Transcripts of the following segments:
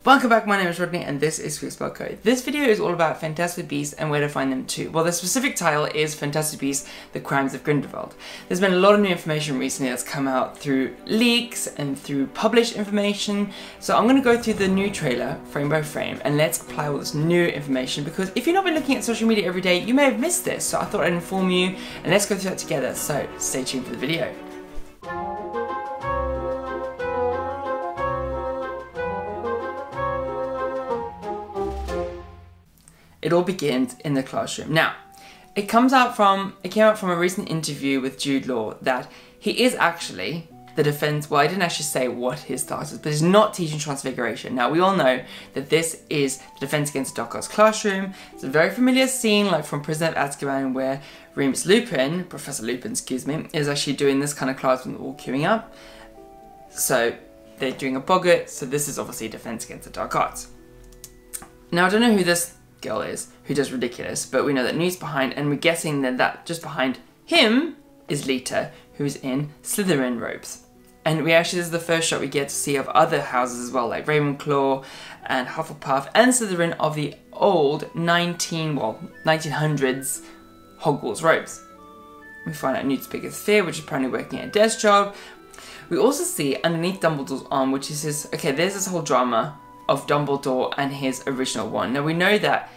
Welcome back, my name is Rodney and this is Quick Spell Code. This video is all about Fantastic Beasts and where to find them too. Well, the specific title is Fantastic Beasts: The Crimes of Grindelwald. There's been a lot of new information recently that's come out through leaks and through published information. So I'm going to go through the new trailer, frame by frame, and let's apply all this new information, because if you've not been looking at social media every day, you may have missed this. So I thought I'd inform you and let's go through that together. So stay tuned for the video. It all begins in the classroom. Now, it came out from a recent interview with Jude Law that he is actually the defense. Well, I didn't actually say what his task is, but he's not teaching Transfiguration. Now, we all know that this is the defense against the Dark Arts classroom. It's a very familiar scene, like from Prisoner of Azkaban, where Remus Lupin, Professor Lupin, excuse me, is actually doing this kind of class when they're all queuing up. So they're doing a boggart. So this is obviously defense against the Dark Arts. Now, I don't know who this girl is who does ridiculous, but we know that Newt's behind, and we're guessing that just behind him is Lita, who's in Slytherin robes. And this is the first shot we get to see of other houses as well, like Ravenclaw and Hufflepuff and Slytherin of the old 1900s Hogwarts robes. We find out Newt's biggest fear, which is apparently working at a desk job. We also see underneath Dumbledore's arm, which is his, okay, there's this whole drama of Dumbledore and his original wand. Now we know that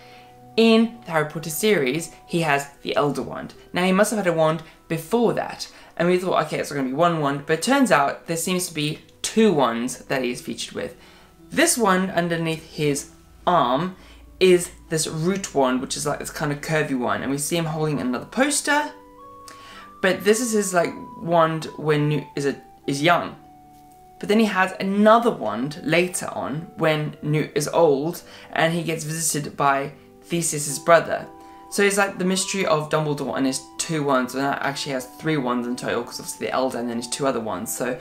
in the Harry Potter series, he has the Elder Wand. Now he must have had a wand before that, and we thought, okay, it's going to be one wand, but it turns out there seems to be two wands that he is featured with. This wand underneath his arm is this root wand, which is like this kind of curvy one, and we see him holding another poster, but this is his like wand when Newt is young. But then he has another wand later on when Newt is old and he gets visited by Theseus, his brother. So it's like the mystery of Dumbledore and his two wands, and that actually has three wands in total, because obviously the Elder and then his two other wands. So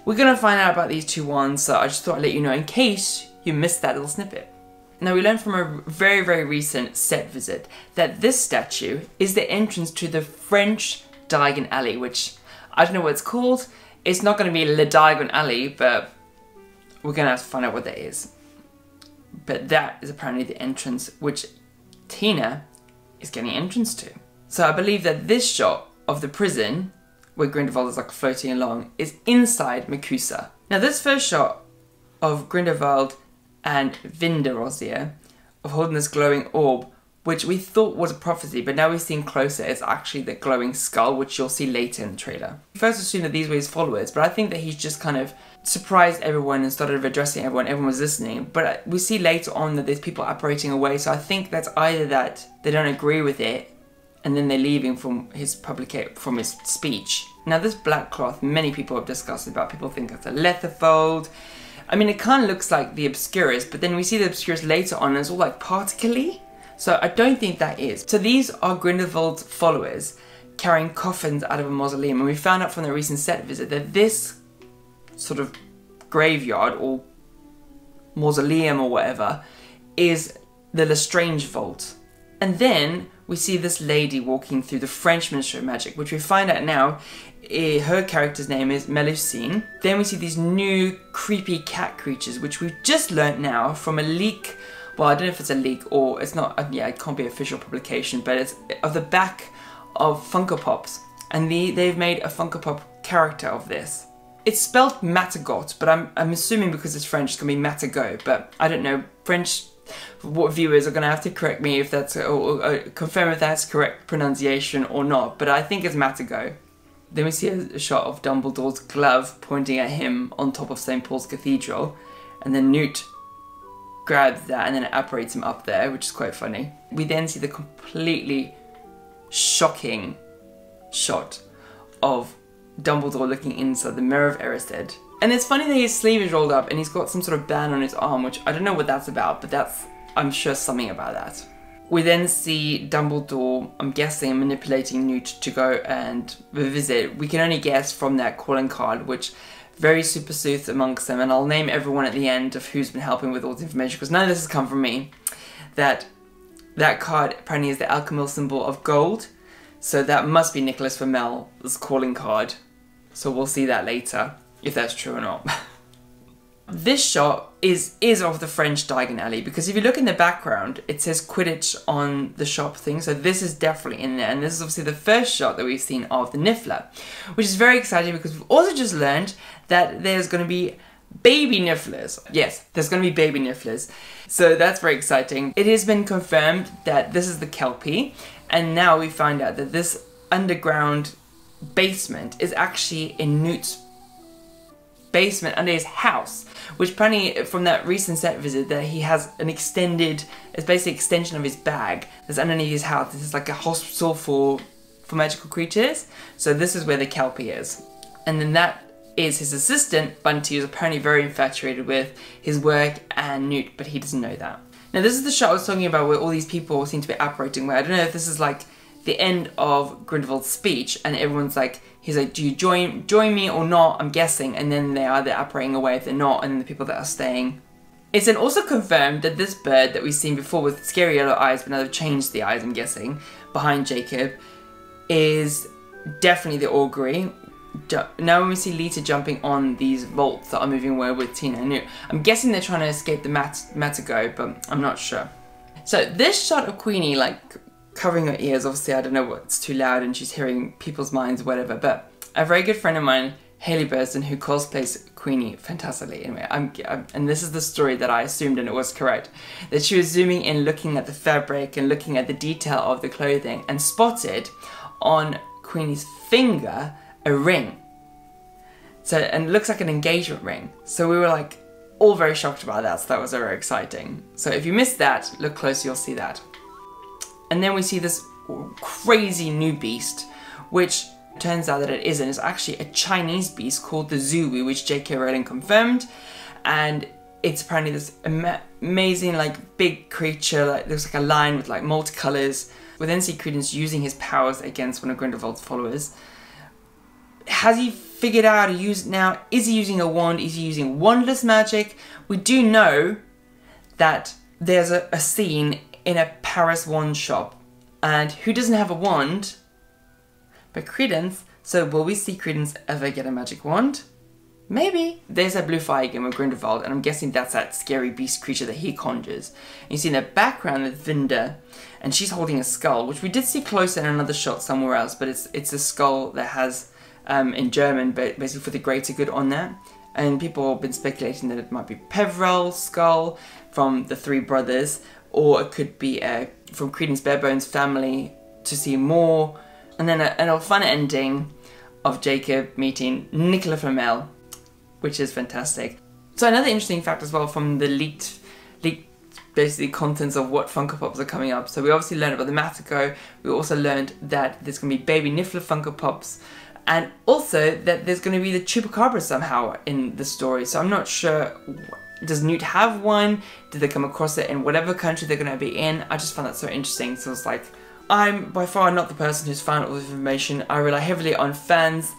we're going to find out about these two wands, so I just thought I'd let you know in case you missed that little snippet. Now, we learned from a very, very recent set visit that this statue is the entrance to the French Diagon Alley, which I don't know what it's called. It's not going to be Le Diagon Alley, but we're going to have to find out what that is. But that is apparently the entrance which Tina is getting entrance to. So I believe that this shot of the prison, where Grindelwald is like floating along, is inside Makusa. Now this first shot of Grindelwald and Vindarozia of holding this glowing orb, which we thought was a prophecy, but now we've seen closer, it's actually the glowing skull, which you'll see later in the trailer. We first assumed that these were his followers, but I think that he's just kind of surprised everyone and started addressing everyone was listening. But we see later on that there's people operating away, so I think that's either that they don't agree with it, and then they're leaving from his speech. Now this black cloth, many people have discussed about, people think it's a letterfold. I mean, it kind of looks like the Obscurus, but then we see the Obscurus later on and it's all like particle-y. So I don't think that is. So these are Grindelwald's followers carrying coffins out of a mausoleum, and we found out from the recent set visit that this sort of graveyard or mausoleum or whatever is the Lestrange Vault. And then we see this lady walking through the French Ministry of Magic, which we find out now her character's name is Melusine. Then we see these new creepy cat creatures, which we've just learnt now from a leak. Well, I don't know if it's a leak or it's not, yeah, it can't be official publication, but it's of the back of Funko Pops. And they've made a Funko Pop character of this. It's spelled Matagot, but I'm assuming because it's French, it's going to be Matagot, but I don't know. French viewers are going to have to correct me if that's, or confirm if that's correct pronunciation or not, but I think it's Matagot. Then we see a shot of Dumbledore's glove pointing at him on top of St. Paul's Cathedral, and then Newt grabs that and then it apparates him up there, which is quite funny. We then see the completely shocking shot of Dumbledore looking inside the Mirror of Erised. And it's funny that his sleeve is rolled up and he's got some sort of band on his arm, which I don't know what that's about, but that's, I'm sure, something about that. We then see Dumbledore, I'm guessing, manipulating Newt to go and visit. We can only guess from that calling card, which very super sleuth amongst them, and I'll name everyone at the end of who's been helping with all this information, because none of this has come from me. That card apparently is the alchemical symbol of gold, so that must be Nicholas Flamel's calling card. So we'll see that later, if that's true or not. This shot is of the French Diagon Alley, because if you look in the background, it says Quidditch on the shop thing, so this is definitely in there, and this is obviously the first shot that we've seen of the Niffler, which is very exciting because we've also just learned that there's going to be baby Nifflers. Yes, there's going to be baby Nifflers, so that's very exciting. It has been confirmed that this is the Kelpie, and now we find out that this underground basement is actually in Newt's basement under his house, which apparently from that recent set visit that he has an extended, it's basically an extension of his bag that's underneath his house. This is like a hospital for magical creatures, so this is where the Kelpie is. And then that is his assistant, Bunty, who's apparently very infatuated with his work and Newt, but he doesn't know that. Now this is the shot I was talking about where all these people seem to be apparating, where I don't know if this is like the end of Grindelwald's speech and everyone's like, he's like, do you join me or not? I'm guessing. And then they are apparating away if they're not, and then the people that are staying. It's then also confirmed that this bird that we've seen before with scary yellow eyes, but now they've changed the eyes, I'm guessing, behind Jacob, is definitely the augury. Now when we see Lita jumping on these vaults that are moving away with Tina and Newt, I'm guessing they're trying to escape the Matago, but I'm not sure. So this shot of Queenie, like, covering her ears, obviously I don't know what's too loud and she's hearing people's minds or whatever, but a very good friend of mine, Hayley Burston, who cosplays Queenie fantastically. Anyway, and this is the story that I assumed, and it was correct, that she was zooming in, looking at the fabric and looking at the detail of the clothing, and spotted on Queenie's finger a ring. So, and it looks like an engagement ring. So we were like all very shocked about that, so that was very exciting. So if you missed that, look close, you'll see that. And then we see this crazy new beast, which turns out that it isn't. It's actually a Chinese beast called the Zooey, which J.K. Rowling confirmed. And it's apparently this amazing, like, big creature, like, looks like a lion with, like, multicolours. We then see Credence using his powers against one of Grindelwald's followers. Has he figured out how to use it now? Is he using a wand? Is he using wandless magic? We do know that there's a scene in a Paris wand shop, and who doesn't have a wand but Credence? So will we see Credence ever get a magic wand? Maybe. There's a blue fire game with Grindelwald, and I'm guessing that's that scary beast creature that he conjures. And you see in the background with Vinda, and she's holding a skull, which we did see closer in another shot somewhere else, but it's a skull that has in German, but basically for the greater good on that. And people have been speculating that it might be Peverell's skull from the three brothers, or it could be from Credence Barebone's family to see more. And then a fun ending of Jacob meeting Nicola Flamel, which is fantastic. So another interesting fact as well from the leaked basically contents of what Funko Pops are coming up. So we obviously learned about the Matago. We also learned that there's going to be baby Niffler Funko Pops, and also that there's going to be the Chupacabra somehow in the story. So I'm not sure. Does Newt have one? Did they come across it in whatever country they're going to be in? I just found that so interesting. So it's like, I'm by far not the person who's found all this information. I rely heavily on fans,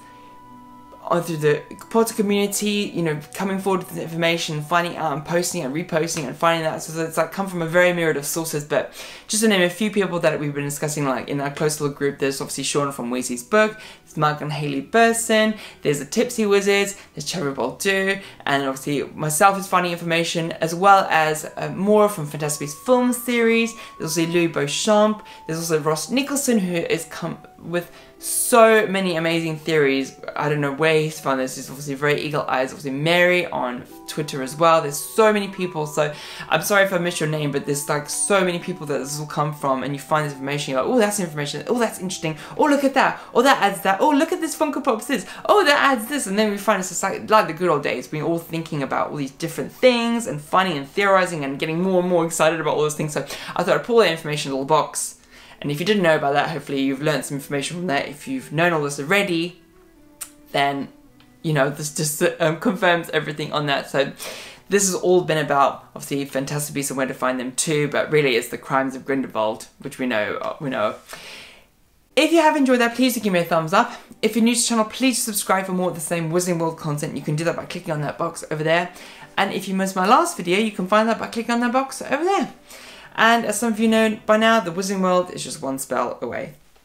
through the Potter community, you know, coming forward with the information, finding out and posting and reposting and finding that. So it's like come from a very myriad of sources. But just to name a few people that we've been discussing, like in our close little group, there's obviously Sean from Weasley's book, there's Mark and Hayley Burson, there's the Tipsy Wizards, there's Cherry Baldu, and obviously myself is finding information, as well as more from Fantastic Beasts film series. There's also Louis Beauchamp, there's also Ross Nicholson, who has come with so many amazing theories. I don't know where he's found this. He's obviously very eagle eyes. Obviously Mary on Twitter as well. There's so many people. So I'm sorry if I missed your name, but there's like so many people that this will come from, and you find this information, you're like, oh, that's information. Oh, that's interesting. Oh, look at that. Oh, that adds that. Oh, look at this Funko Pops this. Oh, that adds this. And then we find it's just like the good old days. We're all thinking about all these different things and finding and theorizing and getting more and more excited about all those things. So I thought I'd pull that information in a little box. And if you didn't know about that, hopefully you've learned some information from that. If you've known all this already, then, you know, this just confirms everything on that. So this has all been about, obviously, Fantastic Beasts and where to find them too, but really it's the crimes of Grindelwald, which we know. If you have enjoyed that, please do give me a thumbs up. If you're new to the channel, please subscribe for more of the same Wizarding World content. You can do that by clicking on that box over there. And if you missed my last video, you can find that by clicking on that box over there. And as some of you know by now, the Wizarding World is just one spell away.